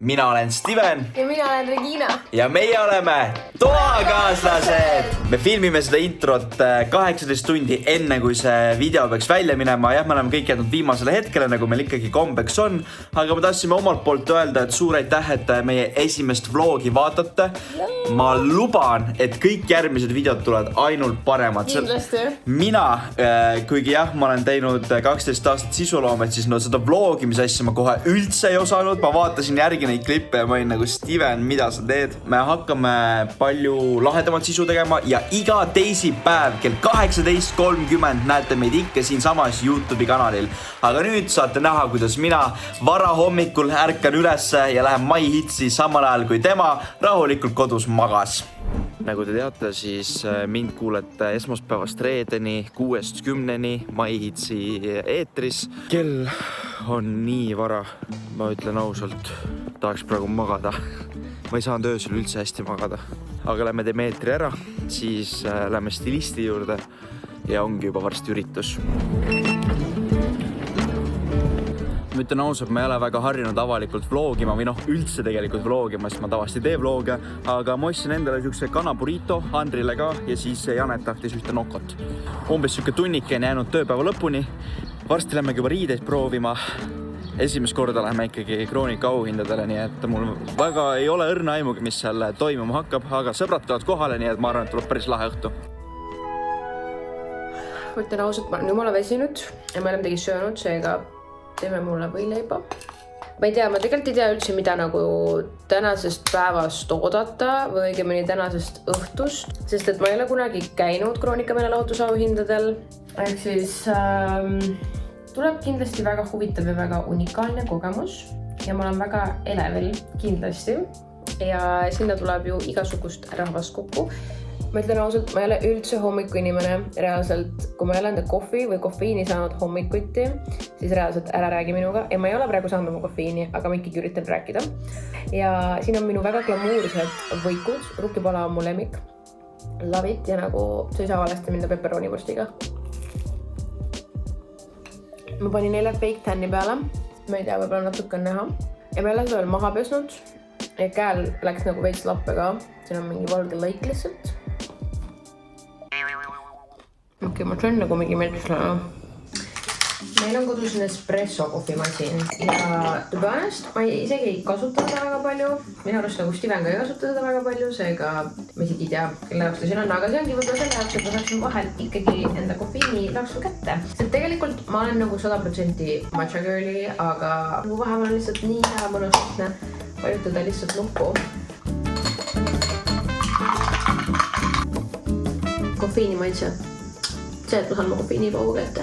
Mina olen Steven ja mina olen Regina ja meie oleme toakaaslased. Me filmime seda introt 18 tundi enne, kui see video peaks välja minema. Jah, me oleme kõik jätnud viimasele hetkele, nagu meil ikkagi kombeks on. Aga me tahtsime omalt poolt öelda, et suur aitäh, et meie esimest vlogi vaatate. Ma luban, et kõik järgmised videod tulevad ainult paremad. Kindlasti. Mina, kuigi jah, ma olen teinud 12 aastat sisuloomet, siis no seda vlogimise asja ma kohe üldse ei osanud. Ma vaatasin järgi neid klippe ja ma olin nagu Steven, mida sa teed? Me hakkame palju lahedamat sisu tegema ja iga teisipäev kell 18.30 näete meid ikka siin samas YouTube'i kanalil. Aga nüüd saate näha, kuidas mina varahommikul ärkan ülesse ja lähen My Hitsi samal ajal kui tema rahulikult kodus magas. Nagu te teate, siis mind kuulete esmaspäevast reedeni 6-10 My Hitsi eetris. Kell on nii vara, ma ütlen ausalt, tahaks praegu magada. Ma ei saanud öösel üldse hästi magada. Aga lähme teeme eetri ära, siis lähme stilisti juurde ja ongi juba varsti üritus. Ma ütlen ausalt, ma ei ole väga harjunud avalikult vlogima või üldse tegelikult vlogima, sest ma tavaliselt tee vloge, aga ma ostsin endale siukse kanaburrito, Andrile ka ja siis Janet tahtis ühte nokot. Umbes siuke tunnike on jäänud tööpäeva lõpuni. Varsti lähme juba riideid proovima. Esimest korda lähme ikkagi Kroonika auhindadele, nii et mul väga ei ole õrna aimugi, mis seal toimuma hakkab, aga sõbrad tulevad kohale, nii et ma arvan, et tuleb päris lahe õhtu. Ma ütlen ausalt, ma olen jumala väsinud ja ma olen midagi söönud, seega teeme mulle võileiba. Ma ei tea, ma tegelikult ei tea üldse, mida nagu tänasest päevast oodata või õigemini tänasest õhtust, sest et ma ei ole kunagi käinud Kroonika meelelahutusauhindadel. Ehk siis tuleb kindlasti väga huvitav ja väga unikaalne kogemus ja ma olen väga elevil kindlasti ja sinna tuleb ju igasugust rahvast kokku. Ma ütlen ausalt, ma ei ole üldse hommiku inimene. Reaalselt, kui ma ei ole enda kohvi või kofeiini saanud hommikuti, siis reaalselt ära räägi minuga. Ja ma ei ole praegu saanud oma kofeiini, aga ma ikkagi üritan rääkida. Ja siin on minu väga glamuursed võikud. Rukkipala on mu lemmik. Love it ja nagu see ei saa valesti minna pepperonivorstiga. Ma panin neile fake tanni peale. Ma ei tea, võib-olla natuke on näha. Ja ma ei ole seda veel maha pesnud. Ja käel läks nagu veits lappe ka. Siin on mingi valge lõik lihtsalt. Okei, ma söön nagu mingi metslane. Meil on kodus espresso kohvimasin ja to be honest, ma isegi ei kasuta seda väga palju. Minu arust nagu Steven ka ei kasuta seda väga palju, seega ma isegi ei tea, kelle jaoks ta siin on, aga see ongi võib-olla selle jaoks, et ma saaksin vahel ikkagi enda kofeiini laksu kätte. Sest tegelikult ma olen nagu 100% matcha girli, aga nagu vahepeal on lihtsalt nii hea mõnusatne vajutada lihtsalt nuppu. Kofeiini maitse. See, et ma saan oma kofeiinipaugu kätte.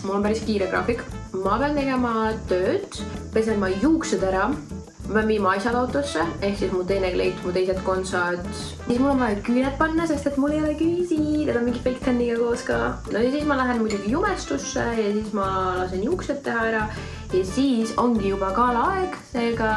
Mul on päris kiire graafik. Ma pean tegema tööd, pesema juuksed ära. Ma pean viima asjad autosse, ehk siis mu teine kleit, mu teised konsad. Siis mul on vaja küüned panna, sest et mul ei ole küüsi. Need on mingi fake tanniga koos ka. No ja siis ma lähen muidugi jumestusse ja siis ma lasen juuksed teha ära. Ja siis ongi juba gala-aeg, seega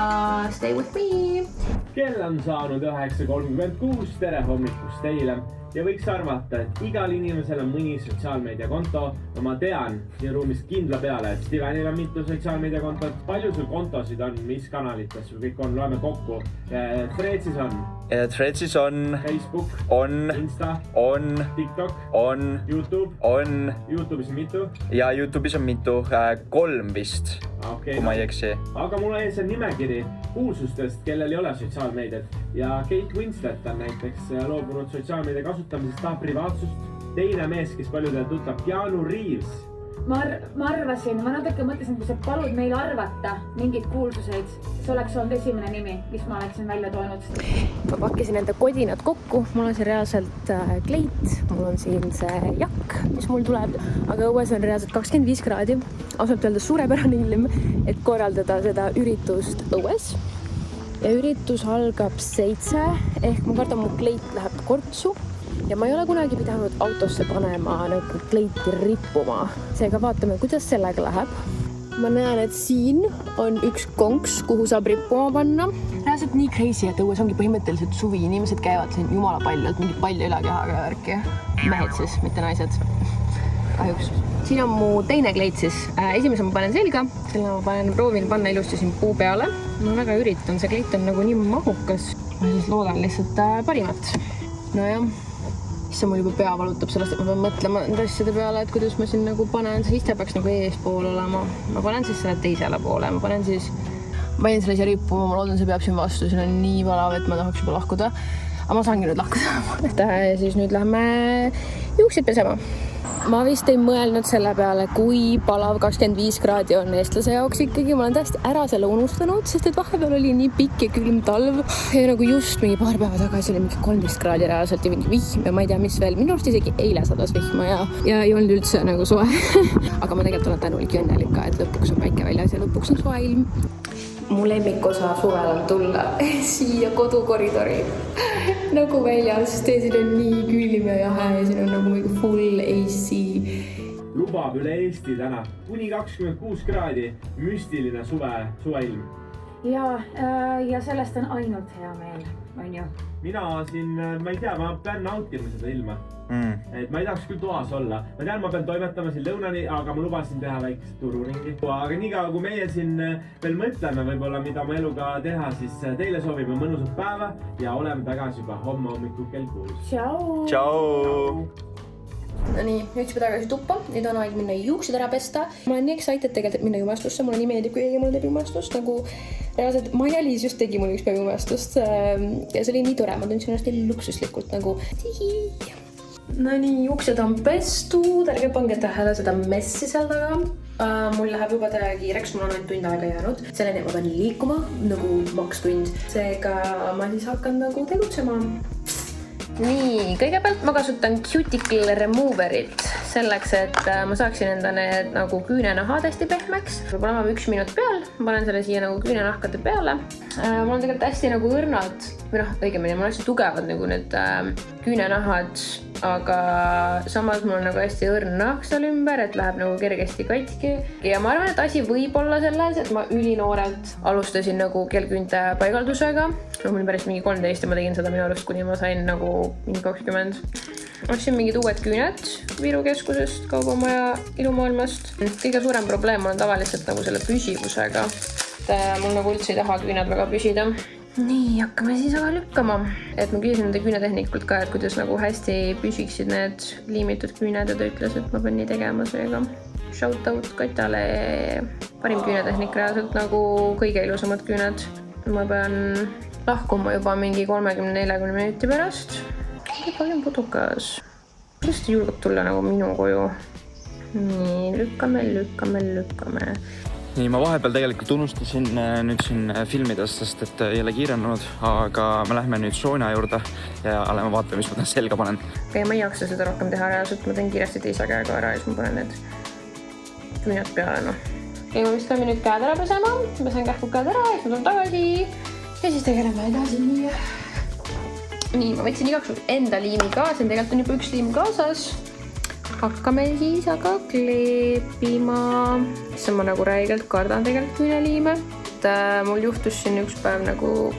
stay with me. Kell on saanud 9.36, tere hommikust teile. Ja võiks arvata, et igal inimesel on mõni sotsiaalmeediakonto. No ma tean siin ruumis kindla peale, et Stevenil on mitu sotsiaalmeediakontot. Palju sul kontosid on, mis kanalites sul kõik on? Loeme kokku. Threadsis on? Threadsis on. Facebook? On. Insta? On. TikTok? On. YouTube? On. YouTube'is on mitu? Ja YouTube'is on mitu. 3 vist, okay, kui ma ei eksi. Aga mul on ees nimekiri kuulsustest, kellel ei ole sotsiaalmeediat. Ja Kate Winslet on näiteks loobunud sotsiaalmeedia kasutamisest, tahab privaatsust. Teine mees, kes paljudel tuttav, Keanu Reeves. Ma arvasin, ma natuke mõtlesin, kui sa palud meil arvata mingid kuulsuseid. See oleks olnud esimene nimi, mis ma oleksin välja toonud. Ma pakkisin enda kodinad kokku. Mul on see reaalselt kleit. Mul on siin see jakk, mis mul tuleb. Aga õues on reaalselt 25 kraadi. Ausalt öelda suurepärane ilm, et korraldada seda üritust õues. Ja üritus algab 7, ehk ma kardan, mu kleit läheb kortsu. Ja ma ei ole kunagi pidanud autosse panema nagu kleiti rippuma. Seega vaatame, kuidas sellega läheb. Ma näen, et siin on üks konks, kuhu saab rippuma panna. Reaalselt nii crazy, et õues ongi põhimõtteliselt suvi. Inimesed käivad siin jumala paljalt, mingi palju ülakehaga värki. Mehed siis, mitte naised. Kahjuks. Siin on mu teine kleit siis. Esimese ma panen selga. Selle ma proovin panna ilusti siin puu peale. ma väga üritan, see kleit on nagu nii mahukas. Ma siis loodan lihtsalt parimat. Nojah, issa mul juba pea valutab sellest, et ma pean mõtlema nende asjade peale, et kuidas ma siin nagu panen, see iste peaks nagu eespool olema. Ma panen siis selle teisele poole, ma panen selle siia rippuma, ma loodan, see peab siin vastu, siin on nii valav, et ma tahaks juba lahkuda. Aga ma saangi nüüd lahkuda. Ja siis nüüd lähme juuksid pesema. Ma vist ei mõelnud selle peale, kui palav 25 kraadi on eestlase jaoks ikkagi. Ma olen täiesti ära selle unustanud, sest et vahepeal oli nii pikk ja külm talv. Ja nagu just mingi paar päeva tagasi oli mingi 13 kraadi reaalselt ja mingi vihm ja ma ei tea, mis veel. Minu arust isegi eile sadas vihma ja ei olnud üldse nagu soe. Aga ma tegelikult olen tänulik ja õnnelik ka, et lõpuks on päike väljas ja lõpuks on soe ilm. Mu lemmikosa suvel on tulla siia kodukoridori nagu väljas, sest siin on nii külm ja jahe ja siin on nagu mingi full AC. Lubab üle Eesti täna kuni 26 kraadi müstiline suveilm. Ja sellest on ainult hea meel, on ju? Mina siin, ma ei tea, ma pean nautima seda ilma. Et ma ei tahaks küll toas olla. Ma tean, ma pean toimetama siin lõunani, aga ma lubasin teha väikest tururingi. Aga niikaua, kui meie siin veel mõtleme võib-olla, mida ma eluga teha, siis teile soovime mõnusat päeva ja oleme tagasi juba homme hommikul kell 6. Tšau! Tšau! No nii, nüüd juba tagasi tuppa. Nüüd on aeg minna juuksed ära pesta. Ma olen nii excited tegelikult, et minna jumestusse. Mulle nii meeldib, kui keegi mulle teeb jumestust. Nagu reaalselt Maia-Liis just tegi mulle üks päev jumestust. Ja see oli nii tore. Ma tundsin ennast nii luksuslikult nagu tihi. No nii, juuksed on pestud. Ärge pange tähele seda messi seal taga. Mul läheb juba täiega kiireks. Mul on ainult tund aega jäänud. Selleni ma pean liikuma nagu maks tund. Seega ma siis hakkan nagu tegutsema. Nii, kõigepealt ma kasutan Cuticle Removerit selleks, et ma saaksin enda need nagu küünenahad hästi pehmeks. Peab olema 1 minut peal, ma panen selle siia nagu küünenahkade peale. Mul on tegelikult hästi nagu õrnad, või õigemini, mul on hästi tugevad nagu need küünenahad, aga samas mul on nagu hästi õrn nahk seal ümber, et läheb nagu kergesti katki. Ja ma arvan, et asi võib olla selles, et ma ülinoorelt alustasin nagu kelküünte paigaldusega. Mul päris mingi 13 ja ma tegin seda minu arust, kuni ma sain nagu mingi 20. Ostsin mingid uued küüned Viru keskusest, kaubamaja ilumaailmast. Kõige suurem probleem on tavaliselt nagu selle püsivusega. Mul nagu üldse ei taha küüned väga püsida. Nii, hakkame siis aga lükkama. Et ma küsisin nende küünetehnikult ka, et kuidas nagu hästi püsiksid need liimitud küüned ja ta ütles, et ma pean nii tegema seega. Shoutout Katale. Parim küünetehnik reaalselt nagu kõige ilusamad küüned. Ma pean lahkuma juba mingi 30-40 minuti pärast. Kui palju on putukas? Kuidas ta julgab tulla nagu minu koju? Nii, lükkame. Nii, ma vahepeal tegelikult unustasin nüüd siin filmidest, sest et ei ole kiirenud, aga me lähme nüüd sauna juurde ja lähme vaatame, mis ma täna selga panen. Okay, ma ei jaksa seda rohkem teha reaalselt, ma teen kiiresti teise käega ära ja siis ma panen need küüned peale. Okay, ma vist käime nüüd käed ära pesema, pesen kähkud käed ära ja siis ma tulen tagasi ja siis tegeleme edasi nii. Nii, ma võtsin igaks enda liimi ka, see on tegelikult juba 1 liim kaasas. Hakkame siis aga kleepima. See ma nagu räigelt kardan tegelikult küüneliime. Mul juhtus siin üks päev nagu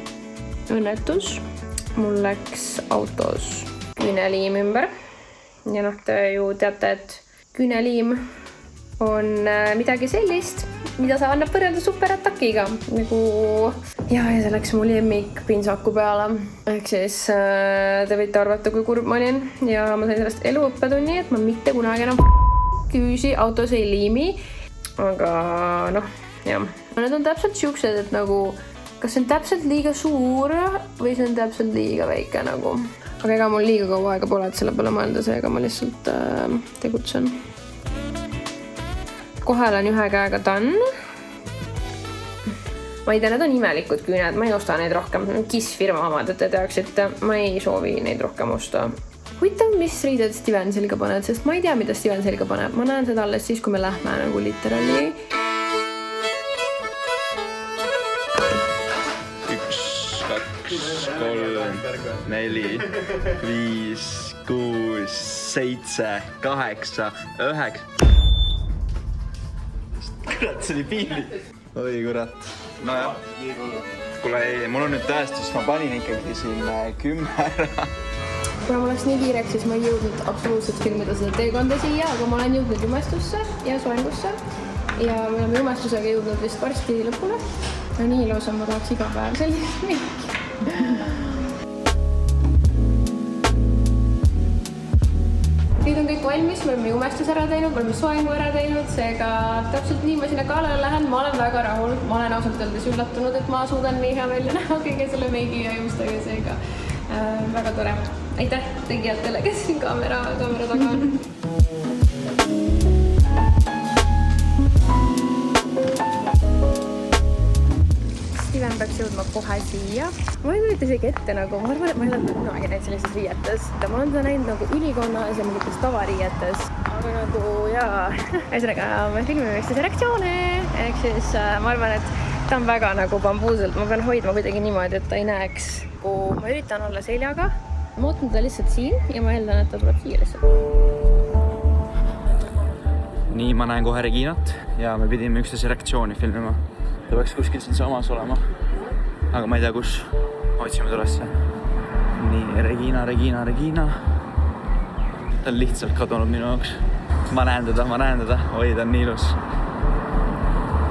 õnnetus. Mul läks autos küüneliim ümber. Ja te ju teate, et küüneliim on midagi sellist, mida sa annab võrrelda superattakiga. Nagu... Ja see läks mu lemmik pintsaku peale. Ehk siis te võite arvata, kui kurb ma olin. Ja ma sain sellest eluõppetunni, et ma mitte kunagi enam küüsi autos ei liimi. Aga noh, jah. Need on täpselt siuksed, et nagu kas see on täpselt liiga suur või see on täpselt liiga väike nagu. Aga ega mul liiga kaua aega pole, et selle peale mõelda, seega ma lihtsalt tegutsen. Kohe olen 1 käega done. Ma ei tea, need on imelikud küüned, ma ei osta neid rohkem. Kiss firma omad, et te teaksite, ma ei soovi neid rohkem osta. Huvitav, mis riided Steven selga paned, sest ma ei tea, mida Steven selga paneb. Ma näen seda alles siis, kui me lähme nagu literally. 1, 2, 3, 4, 5, 6, 7, 8, 9. Kurat, see oli piinlik. Oi, kurat. No jah. Kuule, ei, mul on nüüd tõestus, ma panin ikkagi siin 10 ära. Kuna mul läks nii kiireks, siis ma ei jõudnud absoluutselt filmida seda teekonda siia, aga ma olen jõudnud jumestusse ja soengusse. Ja me oleme jumestusega jõudnud vist varsti lõpule. no nii ilus on, ma tahaks iga päev sellist mingi. Nüüd on kõik valmis, me oleme jumestus ära teinud, me oleme soengu ära teinud, seega täpselt nii ma sinna galale lähen, ma olen väga rahul. Ma olen ausalt öeldes üllatunud, et ma suudan nii hea välja näha kõige selle meigi ja jumustega, seega väga tore. Aitäh tegijatele, kes siin kaamera taga on. Steven peaks jõudma kohe siia. Ma ei mõelda isegi ette nagu, ma arvan, et ma ei ole kunagi näinud sellises riietes. Ma olen seda näinud nagu ülikonnas ja mingites tavariietes. Aga nagu jaa, ühesõnaga me filmime üksteise reaktsioone. Ehk siis ma arvan, et ta on väga nagu bambuuselt. Ma pean hoidma kuidagi niimoodi, et ta ei näeks. Kui ma üritan olla seljaga, ma ootan ta lihtsalt siin ja ma eeldan, et ta tuleb siia lihtsalt. Nii, ma näen kohe Reginat ja me pidime üksteise reaktsiooni filmima. Ta peaks kuskil siin samas olema. Aga ma ei tea, kus. Otsime tulesse. Nii, Regina. Ta on lihtsalt kadunud minu jaoks. Ma näen teda. Oi, ta on nii ilus.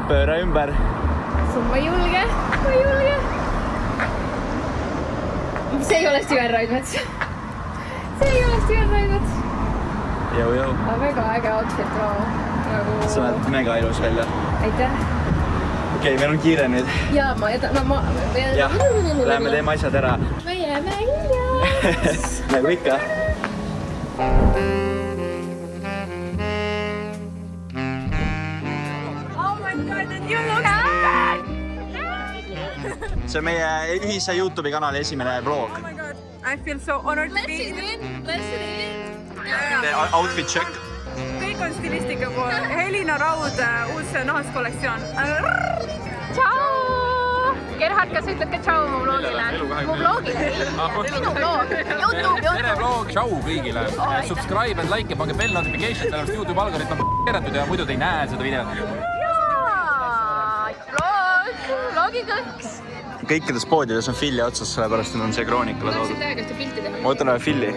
Pööra ümber. Ma ei julge. See ei ole Steven Raidmets. Jõu. Aga väga äge outfit, nagu... Sa näed mega ilus välja. Aitäh. Okei, meil on kiire nüüd. Jaa, Jah, läheme teeme asjad ära. Meie väljas. Nagu ikka. Oh my god, and you look bad! See on meie ühise YouTube'i kanali esimene vlog. Oh my god, I feel so honored to be here. Outfit check. Kõik on stilistika pool. Helina Raud, uus nahaskollektsioon. Tšau! Gerhard, kas ütled ka tšau mu vlogile? Mu vlogile? Minu vlog. YouTube. Tere vlog, tšau kõigile. Subscribe and like ja pange bell notification, tänu YouTube algoritm on keeratud ja muidu te ei näe seda videot. Jaa! Vlogi kõks! Kõikides poodides on filli otsas, sellepärast on see kroonikule toodud. Tahaksid aega pilti teha? Ma võtan ühe filli.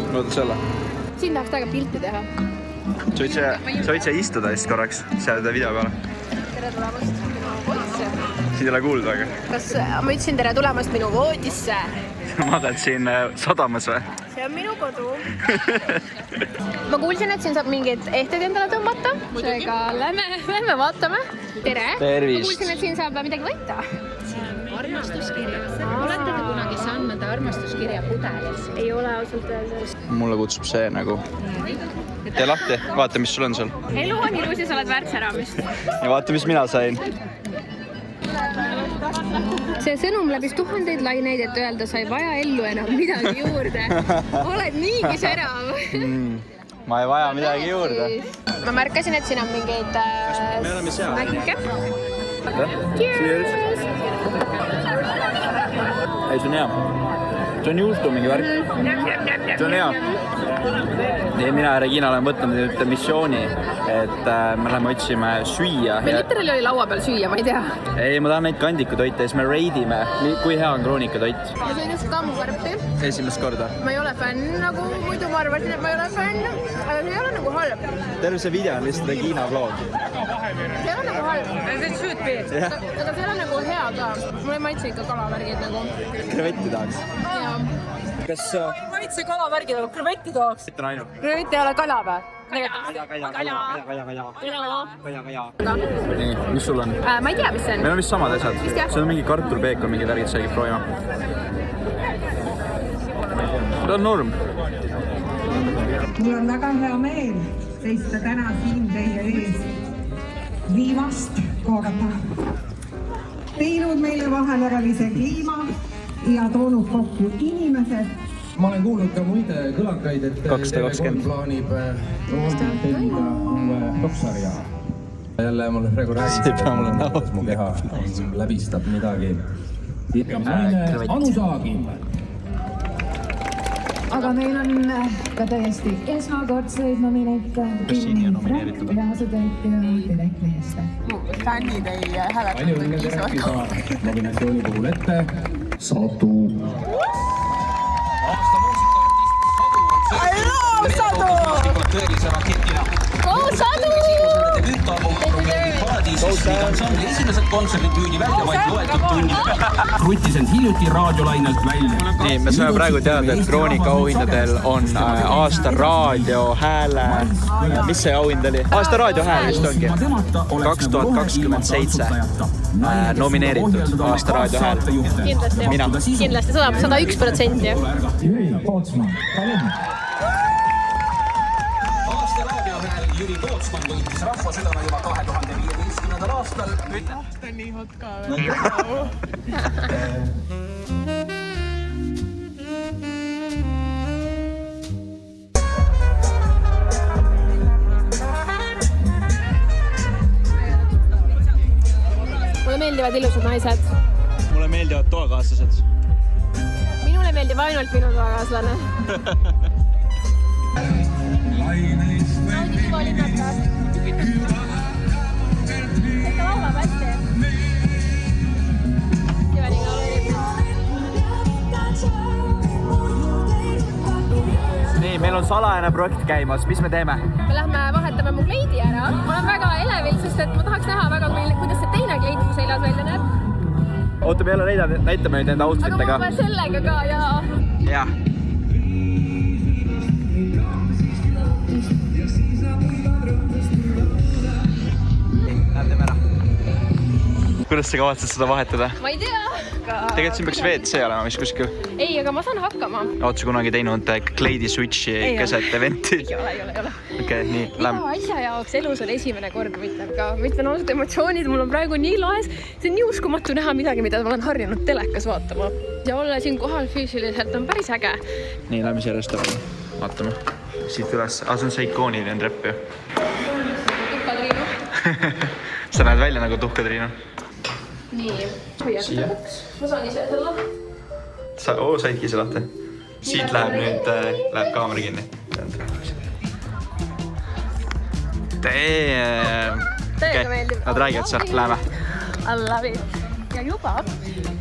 Võtan selle. Siin tahaks aega pilti teha. Sa võid siia istuda vist korraks, seal video peale. Tere tulemast minu voodisse. Siin ei ole kuulda, aga... Kas ma ütlesin tere tulemast minu voodisse? Magad siin sadamas või? See on minu kodu. Ma kuulsin, et siin saab mingid ehted endale tõmmata. Seega lähme vaatame. Tere. Tervist. Ma kuulsin, et siin saab midagi võita. Armastuskirja. Olete te kunagi saanud armastuskirja pudelis? Ei ole ausalt öeldes. Mulle kutsub see nagu... Tee lahti, vaata, mis sul on seal. Elu on ilus ja sa oled väärt säramist. Ja vaata, mis mina sain. See sõnum läbis tuhandeid laineid, et öelda, sa ei vaja ellu enam midagi juurde. Oled niigi särav. Ma ei vaja midagi juurde. Ma märkasin, et siin on mingeid me oleme seal? Mäkke. Cheers! Ei, see on hea. See on juustu mingi värk. See on hea. Mina ja Regina olen võtnud nüüd missiooni, et me läheme otsime süüa. Meil literali oli laua peal süüa, ma ei tea. Ei, ma tahan neid kandikutoite ja siis me raidime, kui hea on kroonikatoit. Ma sõin just kammukarpi. Esimest korda. Ma ei ole fänn, nagu muidu ma arvasin, et ma ei ole fänn. Aga see ei ole nagu halb. Terve see video on lihtsalt Regina vlog. See ei ole nagu halb. As it should be. Aga see on nagu hea ka. Mulle ei maitse ikka kalavärgid nagu. Krevetti tahaks. Jaa. Kas... Maitse kalavärgid, aga krevetti tahaks. Krevetti on ainult. Krevetti ei ole kala või? Nii, mis sul on? Ma ei tea, mis see on. Meil on vist samad asjad. See on mingi kartulpeekon, mingi värgid sai proovima. See on norm. Mul on väga hea meel seista täna siin teie ees viimast korda. Teinud meile vahemerelise kliima ja toonud kokku inimesed. Ma olen kuulnud ka muide kõlakaid, et 220 plaanib tellida uue doksarja. Jälle mulle praegu räägib, et mu keha läbistab midagi. Anu Saagim. aga meil on ka täiesti esmakordseid nominente. ja asetäitja Terek Leheste. Fännid ei hääletanud Palju õnne Tereki saab nominatsiooni puhul ette. Sadu. I love Sadu! Tõelise raketina Esimesed kontserdid müüdi välja vaid loetud tunnid. Kruttis end hiljuti raadiolainelt välja. Nii, me saame praegu teada, et Kroonika auhindadel on aasta raadiohääle... Mis see auhind oli? Aasta raadiohääl vist ongi. 2027 nomineeritud aasta raadiohääl. Kindlasti 101%. Jüri Tootsman, Tallinn. Aasta raadiohääl Jüri Tootsman võitis rahva südame juba 2015. aastal. Ta on nii hot ka. Mulle meeldivad ilusad naised. Mulle meeldivad toakaaslased. Minule meeldib ainult minu toakaaslane. Naudi juba linnaka. Ikka laulab hästi. Süveliga laulib. Nii, meil on salajane projekt käimas. Mis me teeme? Me lähme vahetame mu kleidi ära. Ma olen väga elevil, sest et ma tahaks näha väga, kuidas see teine kleid mu seljas välja näeb. Oota, me ei ole näitame nüüd enda outfitega. Aga ma pean sellega ka, jaa. Jah. Lähme ära. Kuidas sa kavatsed seda vahetada? Ma ei tea. Tegelikult siin peaks WC olema, mis kuskil. Ei, aga ma saan hakkama. Oled sa kunagi teinud kleidi switchi keset eventi? Ei ole. Okei, nii, lähme. Iga asja jaoks elus on esimene kord, ma ütlen ka. Ma ütlen ausalt, emotsioonid mul on praegu nii laes. See on nii uskumatu näha midagi, mida ma olen harjunud telekas vaatama. Ja olla siin kohal füüsiliselt on päris äge. Nii, lähme siia restorani. Vaatame. Siit üles. See on see ikooniline trepp ju. Tuhkatriinu. Sa näed välja nagu Tuhkatriinu. Nii, hoiastada kuks. Ma saan ise selle. Saidki see lahti. Siit läheb nüüd, läheb kaamera kinni. Täiega meeldib. Nad räägivad sealt, läheme. I love it. Ja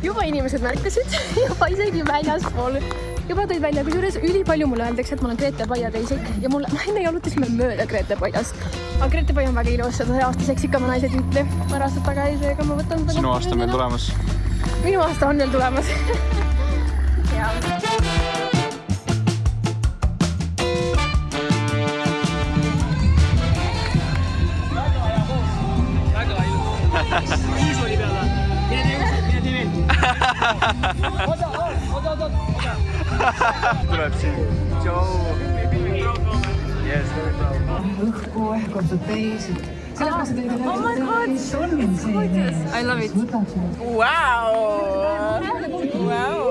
juba inimesed märkasid, juba isegi väljaspool. Juba tõid välja, kusjuures ülipalju mulle öeldakse, et ma olen Grete Paia teisik ja ma enne jalutasime mööda Grete Paiast. Aga Grete Paia on väga ilus, seda aasta seksikama naise tiitli. Paar aastat tagasi, seega ma võtan seda. Sinu aasta on veel tulemas. Minu aasta on veel tulemas. Iisoli peale. Mine tee veel. Oda. Tuleb siin. Tšau. Yes. Õhku ehkordub teisi. Sellepärast teid Oh my god. I love it. Wow.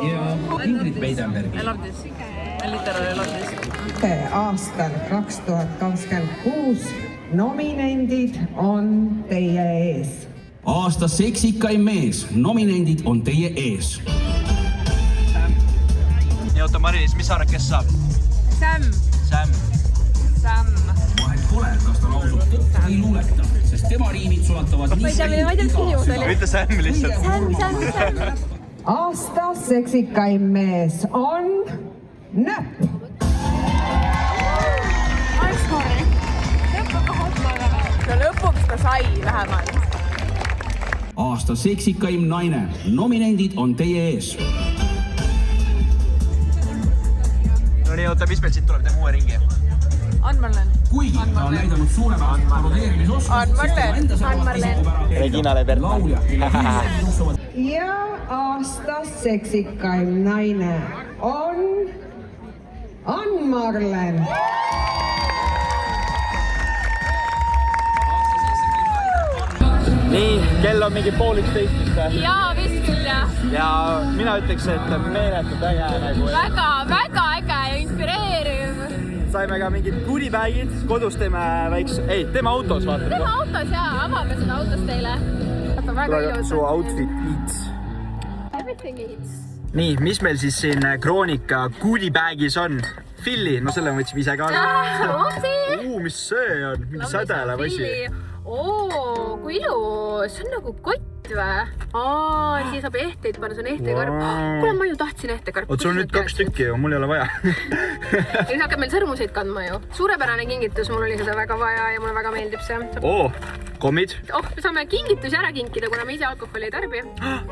Ja Ingrid Veidenberg. I love this. I literally love this. Aastal 2026 nominendid on teie ees. Aasta seksikaim mees. Nominendid on teie ees. Nii, oota, Marilis, mis sa arvad, kes saab? Sam. Vahet pole, kas ta lausub tõtt või luuleta, sest tema riimid sulatavad Ma ei tea, mis küsimus oli. Ütle Sam lihtsalt. Sam. Aasta seksikaim mees on Näpp. Lõpuks ta sai vähemalt. Aasta seksikaim naine. Nominendid on teie ees. No nii, oota, mis meil siit tuleb? Teeme uue ringi. Ann-Marlen. Kuigi ta on näidanud suurepärast parodeerimisoskust, Ann-Marlen. Regina Lebertmann. Ja aasta seksikaim naine on Ann-Marlen. Nii, kell on mingi 12:30. Jaa, vist küll jah. Ja mina ütleks, et meeletult äge nagu. Väga äge ja inspireeriv. Saime ka mingid goodiebagid. Kodus teeme teeme autos, vaatame. Teeme autos jaa, avame seda autos teile. Väga ilus. Su outfit eats. Everything eats. Nii, mis meil siis siin Kroonika goodiebagis on? Filli, no selle võtsime ise ka. Mis see on? Mingi sädelev asi. Oo, kui ilus. See on nagu kott vä? Siia saab ehteid panna, see on ehtekarp. Kuule, ma ju tahtsin ehtekarp. Oot, sul on nüüd 2 tükki ju, mul ei ole vaja. Ja siis hakkab meil sõrmuseid kandma ju. Suurepärane kingitus, mul oli seda väga vaja ja mulle väga meeldib see. Kommid. Me saame kingitusi ära kinkida, kuna me ise alkoholi ei tarbi.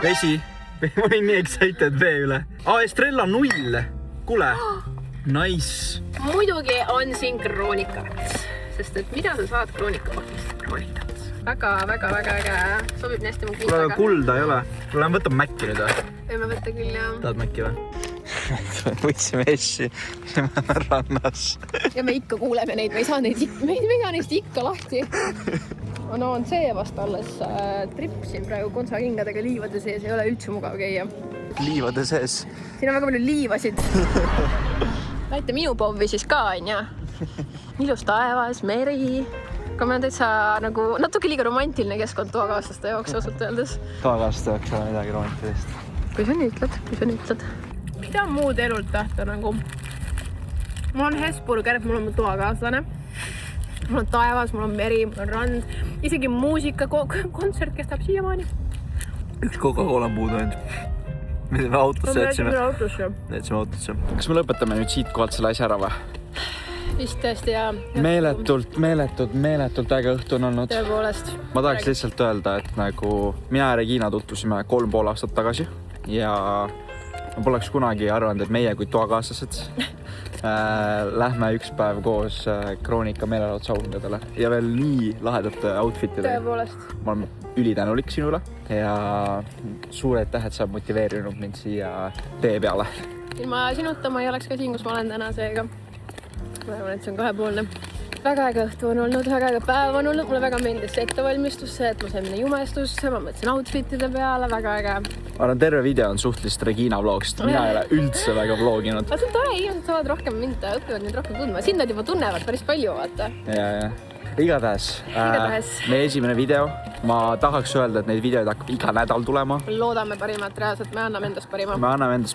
Vesi. Ma olin nii excited vee üle. Estrella 0. Kuule. Nice. Muidugi on siin kroonikat. Sest et mida sa saad kroonikapakist? Kroonikat. Väga äge. Sobib nii hästi mu kuule, aga kulda ei ole. Lähen võtab Mäkki nüüd või? Võime võtta küll, jah. Tahad Mäkki või? Võtsime essi. Me oleme rannas. Ja me ikka kuuleme neid. Me ei saa neist ikka lahti. No on see vast alles tripsin praegu konsakingadega liivade sees. Ei ole üldse mugav käia. Liivade sees? Siin on väga palju liivasid. Näite minu povvi siis ka, on ja? Ilus taevas, meri. Aga me on täitsa nagu natuke liiga romantiline keskkond toakaaslaste jaoks ausalt öeldes. Toakaaslaste jaoks on midagi romantilist. Kui sa nii ütled. Mida on muud elult tahta nagu? Mul on Hesburger, mul on mu toakaaslane. Mul on taevas, mul on meri, mul on rand. Isegi muusika, kontsert kestab siiamaani. Üks Coca-Cola on puudu ainult. Me teeme autosse, jätsime autosse. Kas me lõpetame nüüd siit kohalt selle asja ära või? Vist tõesti ja... Meeletult äge õhtu on olnud. Tõepoolest. Ma tahaks lihtsalt öelda, et nagu mina ja Regina tutvusime 3,5 aastat tagasi ja ma poleks kunagi arvanud, et meie kui toakaaslased lähme üks päev koos Kroonika meelelaudsaundadele ja veel nii lahedate outfitidega. Tõepoolest. Ma olen ülitänulik sinule ja suur aitäh, et sa motiveerinud mind siia tee peale. Ilma sinuta ma ei oleks ka siin, kus ma olen täna seega. Ma arvan, et see on kahepoolne. Väga äge õhtu on olnud, väga äge päev on olnud. Mulle väga meeldis see ettevalmistus, see, et ma sain minna jumestusse, ma mõtlesin outfitide peale, väga äge. Ma arvan, terve video on suhtlist Regina vlogist. Mina ei ole üldse väga vloginud. Aga see on tore, inimesed saavad rohkem mind, õpivad mind rohkem tundma. Sind nad juba tunnevad päris palju, vaata. Ja. Igatahes. Meie esimene video. Ma tahaks öelda, et neid videoid hakkab iga nädal tulema. Loodame parimat, reaalselt me anname endast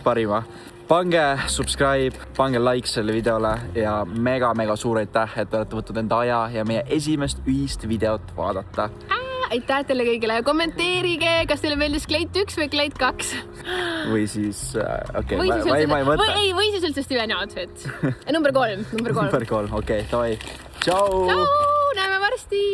parima. Pange subscribe, pange like selle videole ja mega suur aitäh, et te olete võtnud enda aja ja meie esimest ühist videot vaadata. Aitäh teile kõigile. Kommenteerige, kas teile meeldis Kleit 1 või Kleit 2. Või siis, või siis üldse Steveni outfit. Number 3. Number 3, okei, davai. Tšau! Näeme varsti!